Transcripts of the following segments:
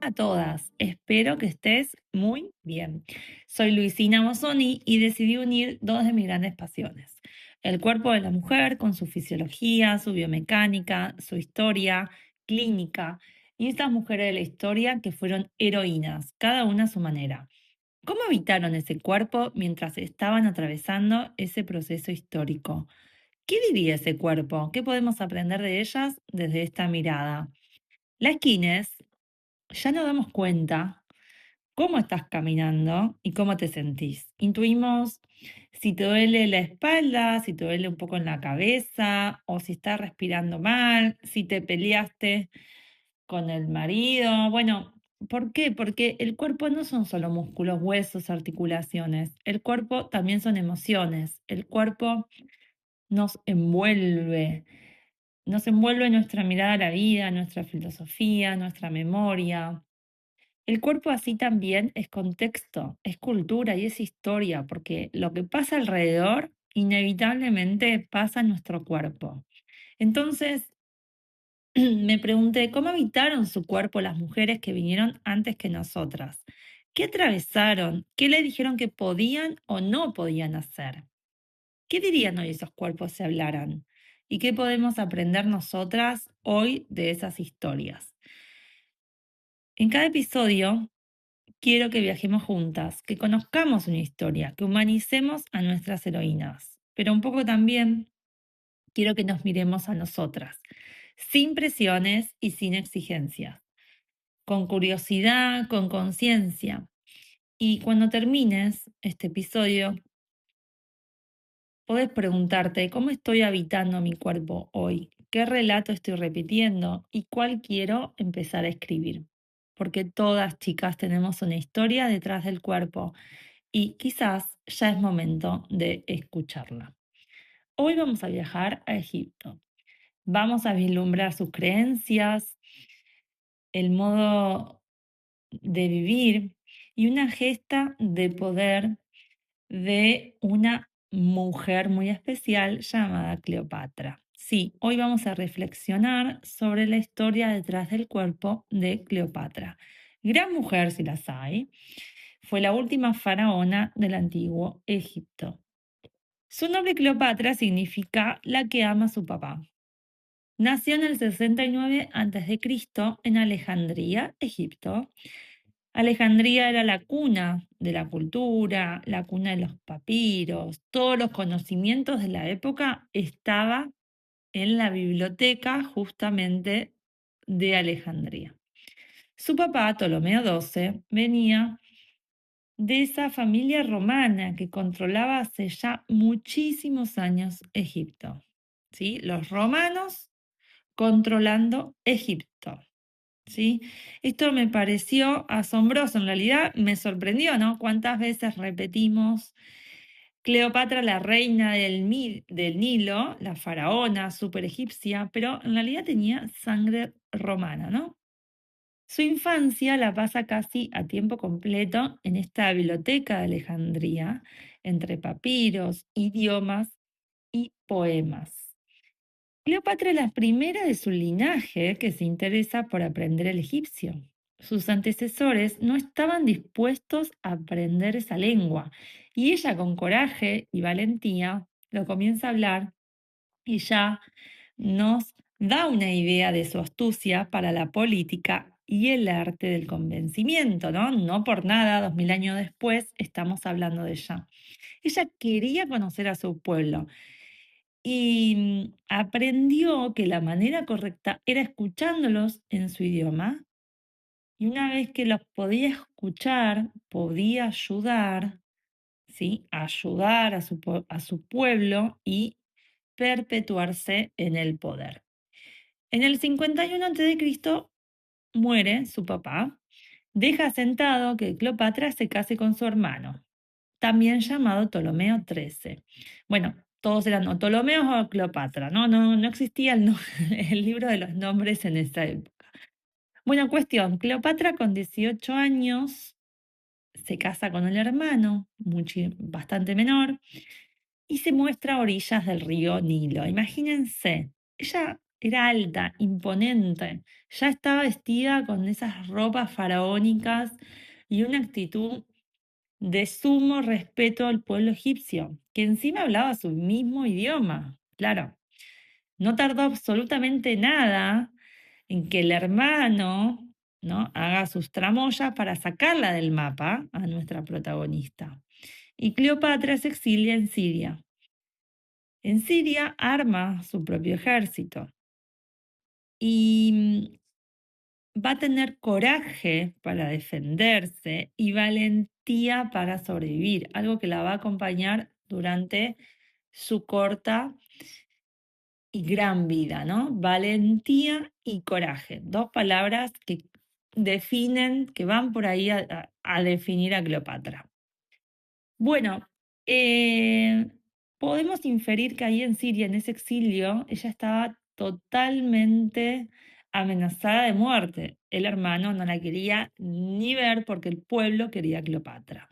a todas, espero que estés muy bien. Soy Luisina Mosoni y decidí unir dos de mis grandes pasiones. El cuerpo de la mujer con su fisiología, su biomecánica, su historia clínica y estas mujeres de la historia que fueron heroínas, cada una a su manera. ¿Cómo habitaron ese cuerpo mientras estaban atravesando ese proceso histórico? ¿Qué diría ese cuerpo? ¿Qué podemos aprender de ellas desde esta mirada? Las quines ya nos damos cuenta cómo estás caminando y cómo te sentís. Intuimos si te duele la espalda, si te duele un poco en la cabeza o si estás respirando mal, si te peleaste con el marido. Bueno, ¿por qué? Porque el cuerpo no son solo músculos, huesos, articulaciones. El cuerpo también son emociones. El cuerpo nos envuelve nuestra mirada a la vida, nuestra filosofía, nuestra memoria. El cuerpo así también es contexto, es cultura y es historia, porque lo que pasa alrededor inevitablemente pasa en nuestro cuerpo. Entonces, me pregunté, ¿cómo habitaron su cuerpo las mujeres que vinieron antes que nosotras? ¿Qué atravesaron? ¿Qué le dijeron que podían o no podían hacer? ¿Qué dirían hoy esos cuerpos si hablaran? ¿Y qué podemos aprender nosotras hoy de esas historias? En cada episodio quiero que viajemos juntas, que conozcamos una historia, que humanicemos a nuestras heroínas, pero un poco también quiero que nos miremos a nosotras, sin presiones y sin exigencias, con curiosidad, con conciencia. Y cuando termines este episodio, podés preguntarte cómo estoy habitando mi cuerpo hoy, qué relato estoy repitiendo y cuál quiero empezar a escribir. Porque todas, chicas, tenemos una historia detrás del cuerpo y quizás ya es momento de escucharla. Hoy vamos a viajar a Egipto. Vamos a vislumbrar sus creencias, el modo de vivir y una gesta de poder de una mujer muy especial llamada Cleopatra. Sí, hoy vamos a reflexionar sobre la historia detrás del cuerpo de Cleopatra. Gran mujer si las hay, fue la última faraona del antiguo Egipto. Su nombre Cleopatra significa la que ama a su papá. Nació en el 69 a.C. en Alejandría, Egipto. Alejandría era la cuna de la cultura, la cuna de los papiros, todos los conocimientos de la época estaba en la biblioteca justamente de Alejandría. Su papá, Ptolomeo XII, venía de esa familia romana que controlaba hace ya muchísimos años Egipto. ¿Sí? Los romanos controlando Egipto. ¿Sí? Esto me pareció asombroso, en realidad me sorprendió, ¿no? Cuántas veces repetimos Cleopatra, la reina del Nilo, la faraona super egipcia, pero en realidad tenía sangre romana, ¿no? Su infancia la pasa casi a tiempo completo en esta biblioteca de Alejandría, entre papiros, idiomas y poemas. Cleopatra es la primera de su linaje que se interesa por aprender el egipcio. Sus antecesores no estaban dispuestos a aprender esa lengua y ella con coraje y valentía lo comienza a hablar y ya nos da una idea de su astucia para la política y el arte del convencimiento, ¿no? No por nada, 2000 años después, estamos hablando de ella. Ella quería conocer a su pueblo y aprendió que la manera correcta era escuchándolos en su idioma y una vez que los podía escuchar, podía ayudar, ¿sí? Ayudar a su pueblo y perpetuarse en el poder. En el 51 a.C. muere su papá, deja sentado que Cleopatra se case con su hermano, también llamado Ptolomeo XIII. Bueno, todos eran o Ptolomeos o Cleopatra, no existía el libro de los nombres en esa época. Bueno, cuestión, Cleopatra con 18 años se casa con el hermano, bastante menor, y se muestra a orillas del río Nilo. Imagínense, ella era alta, imponente. Ya estaba vestida con esas ropas faraónicas y una actitud de sumo respeto al pueblo egipcio, que encima hablaba su mismo idioma. Claro, no tardó absolutamente nada en que el hermano, ¿no?, haga sus tramoyas para sacarla del mapa a nuestra protagonista. Y Cleopatra se exilia en Siria. En Siria arma su propio ejército y va a tener coraje para defenderse y valentía para sobrevivir, algo que la va a acompañar durante su corta y gran vida, ¿no? Valentía y coraje, dos palabras que definen, que van por ahí a definir a Cleopatra. Bueno, eh, podemos inferir que ahí en Siria, en ese exilio, ella estaba totalmente amenazada de muerte. El hermano no la quería ni ver porque el pueblo quería a Cleopatra.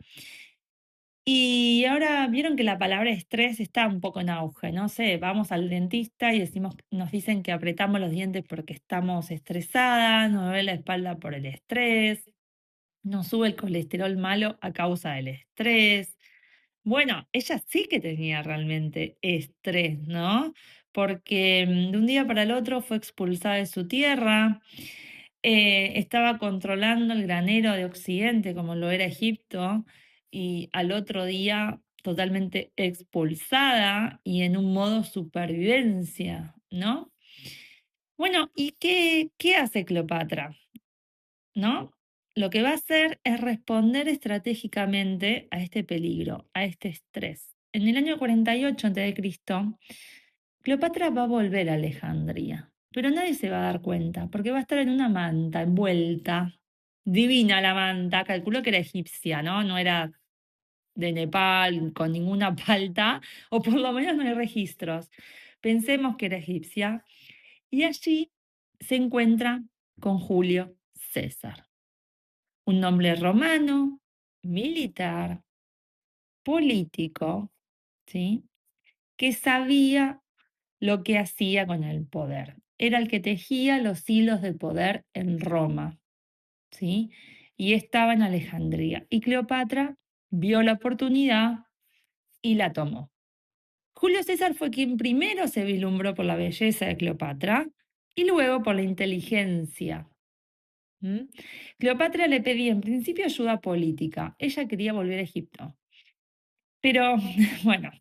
Y ahora vieron que la palabra estrés está un poco en auge, no sé, vamos al dentista y nos dicen que apretamos los dientes porque estamos estresadas, nos duele la espalda por el estrés, nos sube el colesterol malo a causa del estrés. Bueno, ella sí que tenía realmente estrés, ¿no? Porque de un día para el otro fue expulsada de su tierra, estaba controlando el granero de Occidente, como lo era Egipto, y al otro día totalmente expulsada y en un modo supervivencia, ¿no? Bueno, ¿y qué hace Cleopatra? ¿No? Lo que va a hacer es responder estratégicamente a este peligro, a este estrés. En el año 48 a.C., Cleopatra va a volver a Alejandría, pero nadie se va a dar cuenta porque va a estar en una manta envuelta. Divina la manta, calculo que era egipcia, ¿no? No era de Nepal con ninguna palta, o por lo menos no hay registros. Pensemos que era egipcia. Y allí se encuentra con Julio César, un nombre romano, militar, político, ¿sí?, que sabía lo que hacía con el poder. Era el que tejía los hilos de poder en Roma, ¿sí? Y estaba en Alejandría. Y Cleopatra vio la oportunidad y la tomó. Julio César fue quien primero se vislumbró por la belleza de Cleopatra y luego por la inteligencia. ¿M? Cleopatra le pedía en principio ayuda política. Ella quería volver a Egipto. Pero bueno,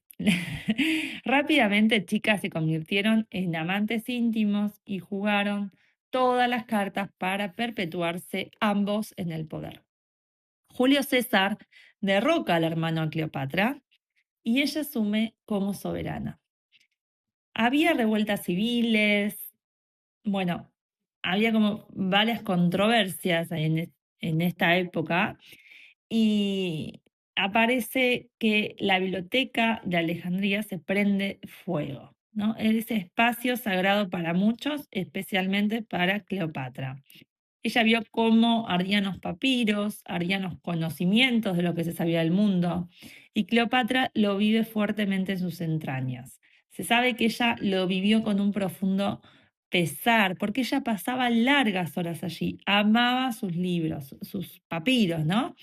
rápidamente chicas se convirtieron en amantes íntimos y jugaron todas las cartas para perpetuarse ambos en el poder. Julio César derroca al hermano de Cleopatra y ella asume como soberana. Había revueltas civiles, bueno, había como varias controversias en esta época y aparece que la biblioteca de Alejandría se prende fuego, ¿no? Ese espacio sagrado para muchos, especialmente para Cleopatra. Ella vio cómo ardían los papiros, ardían los conocimientos de lo que se sabía del mundo, y Cleopatra lo vive fuertemente en sus entrañas. Se sabe que ella lo vivió con un profundo pesar, porque ella pasaba largas horas allí, amaba sus libros, sus papiros, ¿no?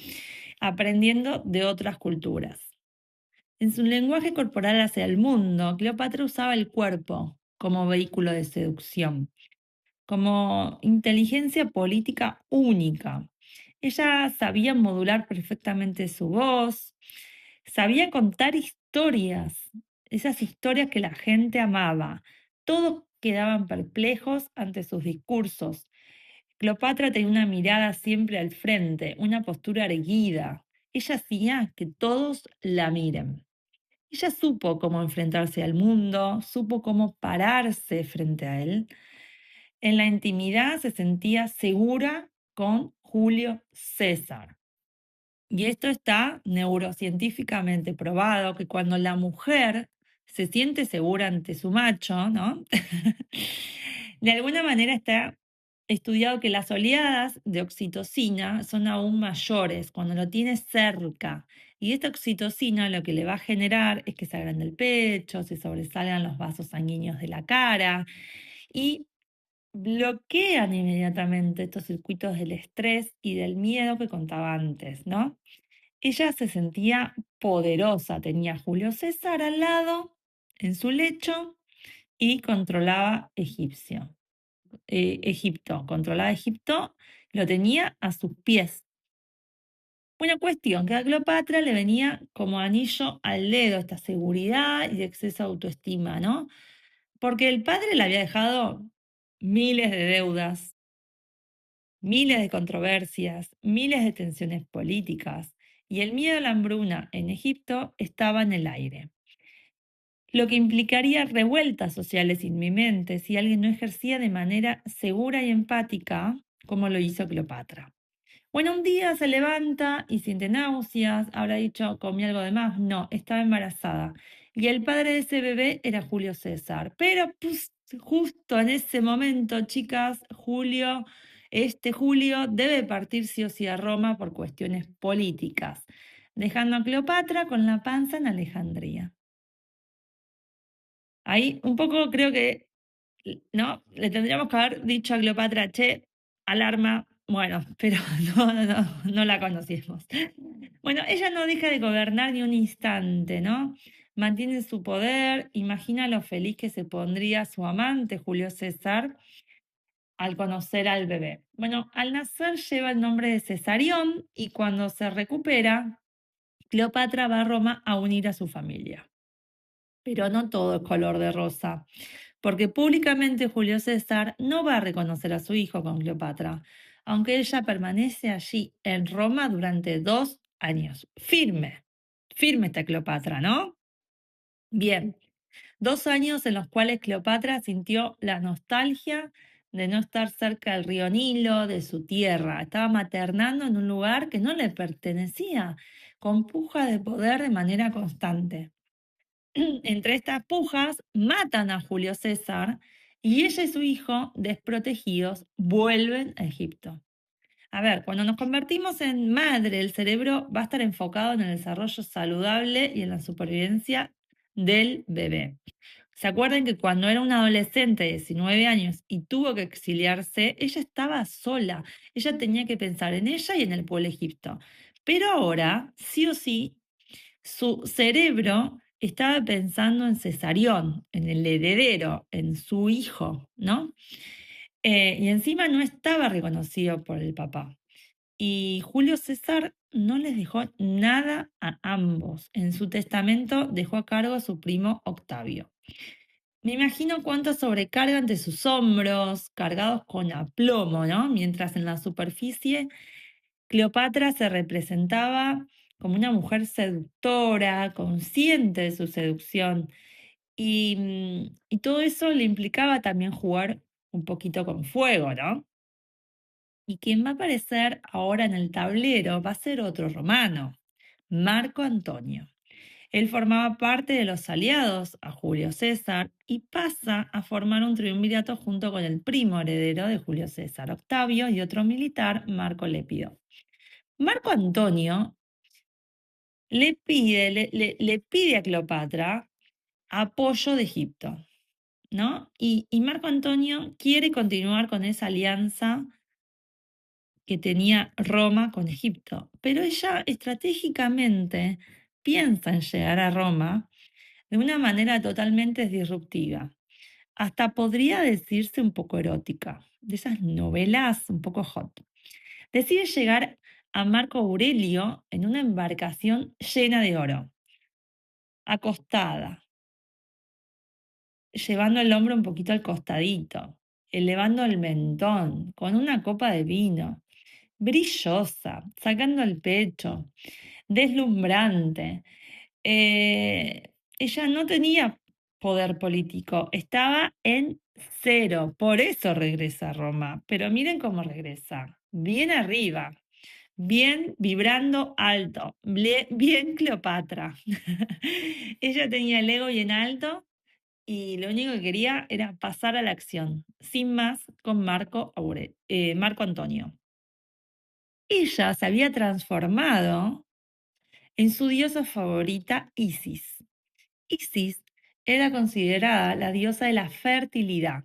Aprendiendo de otras culturas. En su lenguaje corporal hacia el mundo, Cleopatra usaba el cuerpo como vehículo de seducción, como inteligencia política única. Ella sabía modular perfectamente su voz, sabía contar historias, esas historias que la gente amaba. Todos quedaban perplejos ante sus discursos. Cleopatra tenía una mirada siempre al frente, una postura erguida. Ella hacía que todos la miren. Ella supo cómo enfrentarse al mundo, supo cómo pararse frente a él. En la intimidad se sentía segura con Julio César. Y esto está neurocientíficamente probado, que cuando la mujer se siente segura ante su macho, ¿no? De alguna manera está estudiado que las oleadas de oxitocina son aún mayores cuando lo tiene cerca. Y esta oxitocina lo que le va a generar es que se agrande el pecho, se sobresalgan los vasos sanguíneos de la cara y bloquean inmediatamente estos circuitos del estrés y del miedo que contaba antes, ¿no? Ella se sentía poderosa, tenía a Julio César al lado, en su lecho, y controlaba Egipto, controlaba Egipto, lo tenía a sus pies. Una cuestión que a Cleopatra le venía como anillo al dedo esta seguridad y exceso de autoestima, ¿no? Porque el padre le había dejado miles de deudas, miles de controversias, miles de tensiones políticas, y el miedo a la hambruna en Egipto estaba en el aire, lo que implicaría revueltas sociales inminentes si alguien no ejercía de manera segura y empática como lo hizo Cleopatra. Bueno, un día se levanta y siente náuseas, habrá dicho, comí algo de más. No, estaba embarazada. Y el padre de ese bebé era Julio César. Pero pues, justo en ese momento, chicas, Julio debe partir sí o sí a Roma por cuestiones políticas, dejando a Cleopatra con la panza en Alejandría. Ahí un poco creo que, ¿no? Le tendríamos que haber dicho a Cleopatra, che, alarma, bueno, pero no la conocimos. Bueno, ella no deja de gobernar ni un instante, ¿no? Mantiene su poder, imagina lo feliz que se pondría su amante, Julio César, al conocer al bebé. Bueno, al nacer lleva el nombre de Cesarión y cuando se recupera, Cleopatra va a Roma a unir a su familia. Pero no todo es color de rosa, porque públicamente Julio César no va a reconocer a su hijo con Cleopatra, aunque ella permanece allí en Roma durante 2 años. Firme, firme está Cleopatra, ¿no? Bien, 2 años en los cuales Cleopatra sintió la nostalgia de no estar cerca del río Nilo, de su tierra. Estaba maternando en un lugar que no le pertenecía, con puja de poder de manera constante. Entre estas pujas, matan a Julio César y ella y su hijo, desprotegidos, vuelven a Egipto. A ver, cuando nos convertimos en madre, el cerebro va a estar enfocado en el desarrollo saludable y en la supervivencia del bebé. ¿Se acuerdan que cuando era una adolescente de 19 años y tuvo que exiliarse, ella estaba sola? Ella tenía que pensar en ella y en el pueblo egipto. Pero ahora, sí o sí, su cerebro estaba pensando en Cesarión, en el heredero, en su hijo, ¿no? Y encima no estaba reconocido por el papá. Y Julio César no les dejó nada a ambos. En su testamento dejó a cargo a su primo Octavio. Me imagino cuánta sobrecarga ante sus hombros, cargados con aplomo, ¿no? Mientras en la superficie Cleopatra se representaba como una mujer seductora, consciente de su seducción, y todo eso le implicaba también jugar un poquito con fuego, ¿no? Y quien va a aparecer ahora en el tablero va a ser otro romano, Marco Antonio. Él formaba parte de los aliados a Julio César y pasa a formar un triunvirato junto con el primo heredero de Julio César, Octavio, y otro militar, Marco Lépido. Marco Antonio le pide a Cleopatra apoyo de Egipto, ¿no? Y Marco Antonio quiere continuar con esa alianza que tenía Roma con Egipto, pero ella estratégicamente piensa en llegar a Roma de una manera totalmente disruptiva, hasta podría decirse un poco erótica, de esas novelas un poco hot. Decide llegar a Marco Aurelio en una embarcación llena de oro, acostada, llevando el hombro un poquito al costadito, elevando el mentón, con una copa de vino, brillosa, sacando el pecho, deslumbrante. Ella no tenía poder político, estaba en cero, por eso regresa a Roma. Pero miren cómo regresa, bien arriba, bien vibrando alto, bien Cleopatra. Ella tenía el ego bien alto y lo único que quería era pasar a la acción, sin más, con Marco Antonio. Ella se había transformado en su diosa favorita, Isis. Isis era considerada la diosa de la fertilidad,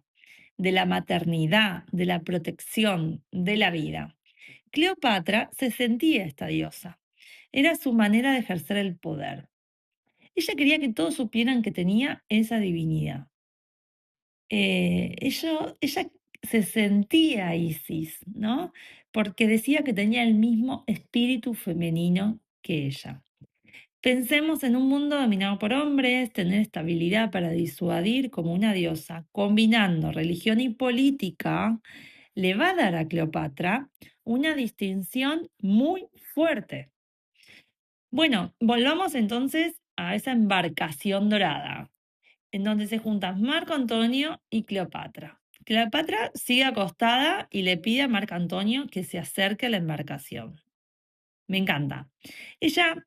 de la maternidad, de la protección, de la vida. Cleopatra se sentía esta diosa. Era su manera de ejercer el poder. Ella quería que todos supieran que tenía esa divinidad. Ella se sentía Isis, ¿no? Porque decía que tenía el mismo espíritu femenino que ella. Pensemos en un mundo dominado por hombres, tener estabilidad para disuadir como una diosa, combinando religión y política, le va a dar a Cleopatra una distinción muy fuerte. Bueno, volvamos entonces a esa embarcación dorada, en donde se juntan Marco Antonio y Cleopatra. Cleopatra sigue acostada y le pide a Marco Antonio que se acerque a la embarcación. Me encanta. Ella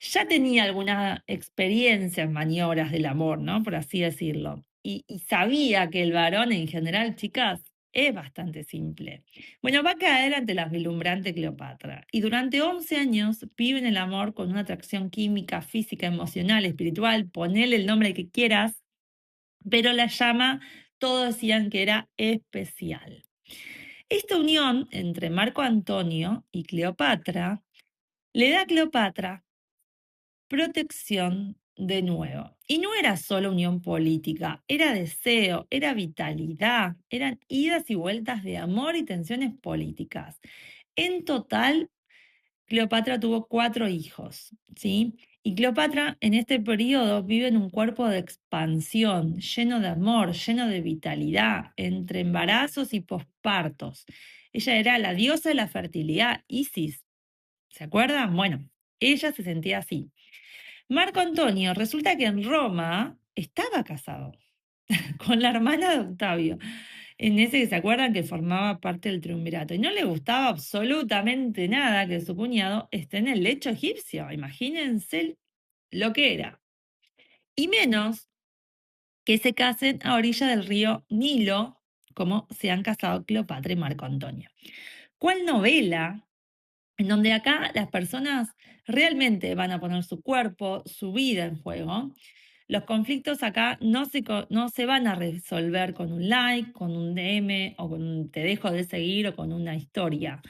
ya tenía alguna experiencia en maniobras del amor, ¿no? Por así decirlo. Y sabía que el varón en general, chicas, es bastante simple. Bueno, va a caer ante la vislumbrante Cleopatra. Y durante 11 años vive en el amor con una atracción química, física, emocional, espiritual, ponele el nombre que quieras, pero la llama, todos decían que era especial. Esta unión entre Marco Antonio y Cleopatra le da a Cleopatra protección de nuevo. Y no era solo unión política, era deseo, era vitalidad, eran idas y vueltas de amor y tensiones políticas. En total, Cleopatra tuvo 4 hijos, ¿sí? Y Cleopatra en este periodo vive en un cuerpo de expansión, lleno de amor, lleno de vitalidad, entre embarazos y pospartos. Ella era la diosa de la fertilidad, Isis. ¿Se acuerdan? Bueno, ella se sentía así. Marco Antonio, resulta que en Roma estaba casado con la hermana de Octavio, en ese que se acuerdan que formaba parte del triunvirato, y no le gustaba absolutamente nada que su cuñado esté en el lecho egipcio, imagínense lo que era, y menos que se casen a orilla del río Nilo, como se han casado Cleopatra y Marco Antonio. ¿Cuál novela en donde acá las personas realmente van a poner su cuerpo, su vida en juego? Los conflictos acá no se van a resolver con un like, con un DM o con un te dejo de seguir o con una historia.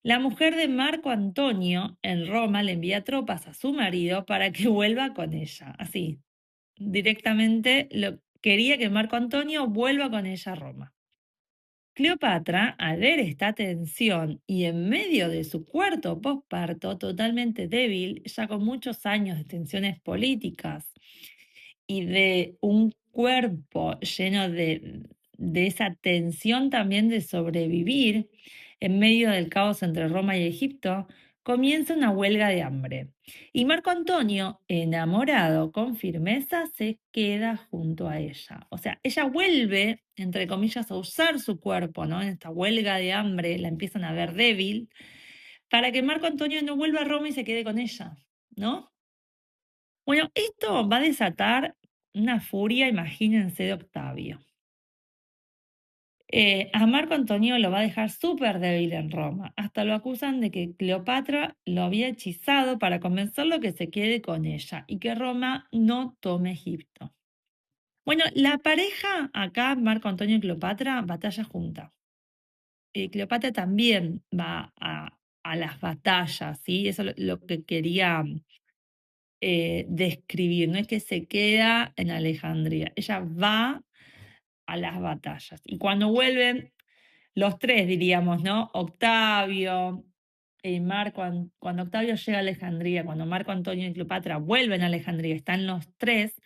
La mujer de Marco Antonio en Roma le envía tropas a su marido para que vuelva con ella. Así, directamente quería que Marco Antonio vuelva con ella a Roma. Cleopatra, al ver esta tensión y en medio de su cuarto posparto totalmente débil, ya con muchos años de tensiones políticas y de un cuerpo lleno de esa tensión también de sobrevivir en medio del caos entre Roma y Egipto, comienza una huelga de hambre. Y Marco Antonio, enamorado con firmeza, se queda junto a ella. O sea, ella vuelve, entre comillas, a usar su cuerpo, ¿no? En esta huelga de hambre la empiezan a ver débil, para que Marco Antonio no vuelva a Roma y se quede con ella, ¿no? Bueno, esto va a desatar una furia, imagínense, de Octavio. A Marco Antonio lo va a dejar súper débil en Roma. Hasta lo acusan de que Cleopatra lo había hechizado para convencerlo que se quede con ella y que Roma no tome Egipto. Bueno, la pareja acá, Marco Antonio y Cleopatra, batalla junta. Cleopatra también va a las batallas, ¿sí? Eso es lo que quería describir, no es que se queda en Alejandría, ella va a las batallas. Y cuando vuelven, los tres diríamos, ¿no? Octavio, cuando Octavio llega a Alejandría, cuando Marco Antonio y Cleopatra vuelven a Alejandría, están los tres,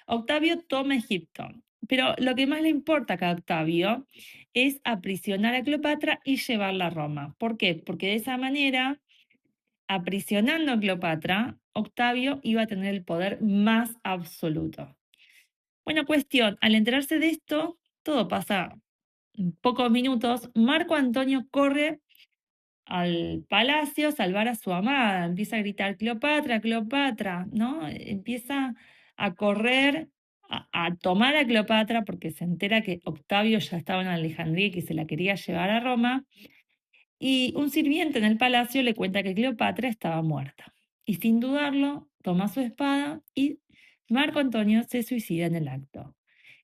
Octavio toma Egipto. Pero lo que más le importa acá a Octavio es aprisionar a Cleopatra y llevarla a Roma. ¿Por qué? Porque de esa manera, aprisionando a Cleopatra, Octavio iba a tener el poder más absoluto. Bueno, cuestión, al enterarse de esto, todo pasa en pocos minutos. Marco Antonio corre al palacio a salvar a su amada, empieza a gritar, Cleopatra, Cleopatra, ¿no? Empieza a correr, a tomar a Cleopatra porque se entera que Octavio ya estaba en Alejandría y que se la quería llevar a Roma. Y un sirviente en el palacio le cuenta que Cleopatra estaba muerta. Y sin dudarlo, toma su espada y Marco Antonio se suicida en el acto.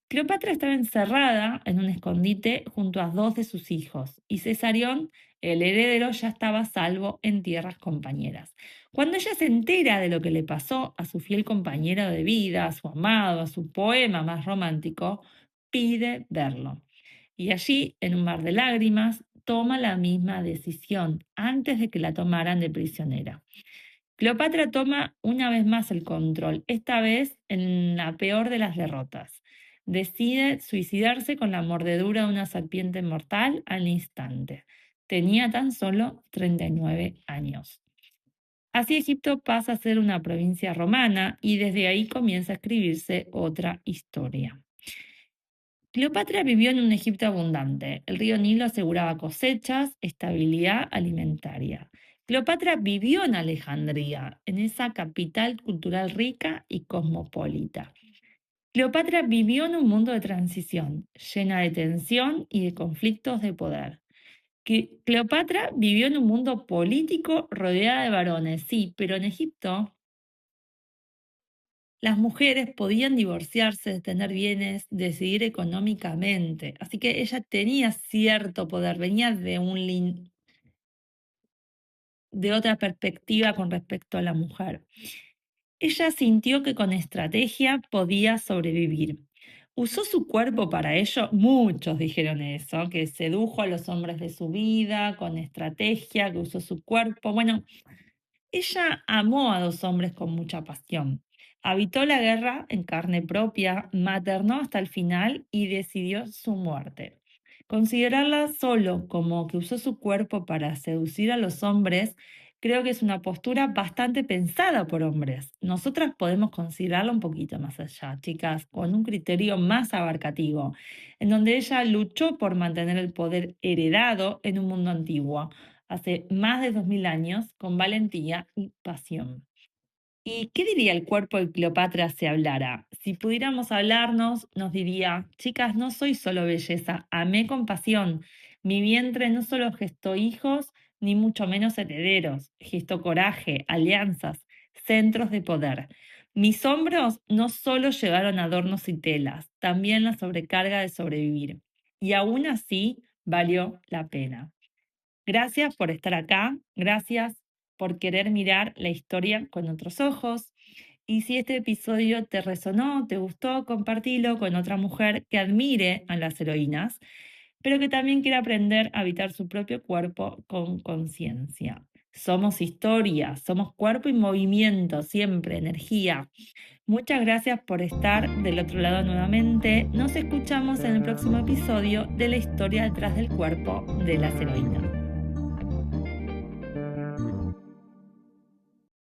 Cleopatra estaba encerrada en un escondite junto a dos de sus hijos y Cesarión, el heredero, ya estaba a salvo en tierras compañeras. Cuando ella se entera de lo que le pasó a su fiel compañero de vida, a su amado, a su poema más romántico, pide verlo. Y allí, en un mar de lágrimas, toma la misma decisión antes de que la tomaran de prisionera. Cleopatra toma una vez más el control, esta vez en la peor de las derrotas. Decide suicidarse con la mordedura de una serpiente mortal al instante. Tenía tan solo 39 años. Así Egipto pasa a ser una provincia romana y desde ahí comienza a escribirse otra historia. Cleopatra vivió en un Egipto abundante. El río Nilo aseguraba cosechas, estabilidad alimentaria. Cleopatra vivió en Alejandría, en esa capital cultural rica y cosmopolita. Cleopatra vivió en un mundo de transición, llena de tensión y de conflictos de poder. Cleopatra vivió en un mundo político rodeada de varones, sí, pero en Egipto las mujeres podían divorciarse, tener bienes, decidir económicamente. Así que ella tenía cierto poder, venía de otra perspectiva con respecto a la mujer. Ella sintió que con estrategia podía sobrevivir. ¿Usó su cuerpo para ello? Muchos dijeron eso, que sedujo a los hombres de su vida con estrategia, que usó su cuerpo. Bueno, ella amó a dos hombres con mucha pasión. Habitó la guerra en carne propia, maternó hasta el final y decidió su muerte. Considerarla solo como que usó su cuerpo para seducir a los hombres, creo que es una postura bastante pensada por hombres. Nosotras podemos considerarla un poquito más allá, chicas, con un criterio más abarcativo, en donde ella luchó por mantener el poder heredado en un mundo antiguo hace más de 2000 años con valentía y pasión. ¿Y qué diría el cuerpo de Cleopatra si hablara? Si pudiéramos hablarnos, nos diría, chicas, no soy solo belleza, amé con pasión. Mi vientre no solo gestó hijos, ni mucho menos herederos, gestó coraje, alianzas, centros de poder. Mis hombros no solo llevaron adornos y telas, también la sobrecarga de sobrevivir. Y aún así valió la pena. Gracias por estar acá, gracias por querer mirar la historia con otros ojos. Y si este episodio te resonó, te gustó, compartilo con otra mujer que admire a las heroínas, pero que también quiera aprender a habitar su propio cuerpo con conciencia. Somos historia, somos cuerpo y movimiento, siempre energía. Muchas gracias por estar del otro lado nuevamente. Nos escuchamos en el próximo episodio de la historia detrás del cuerpo de las heroínas.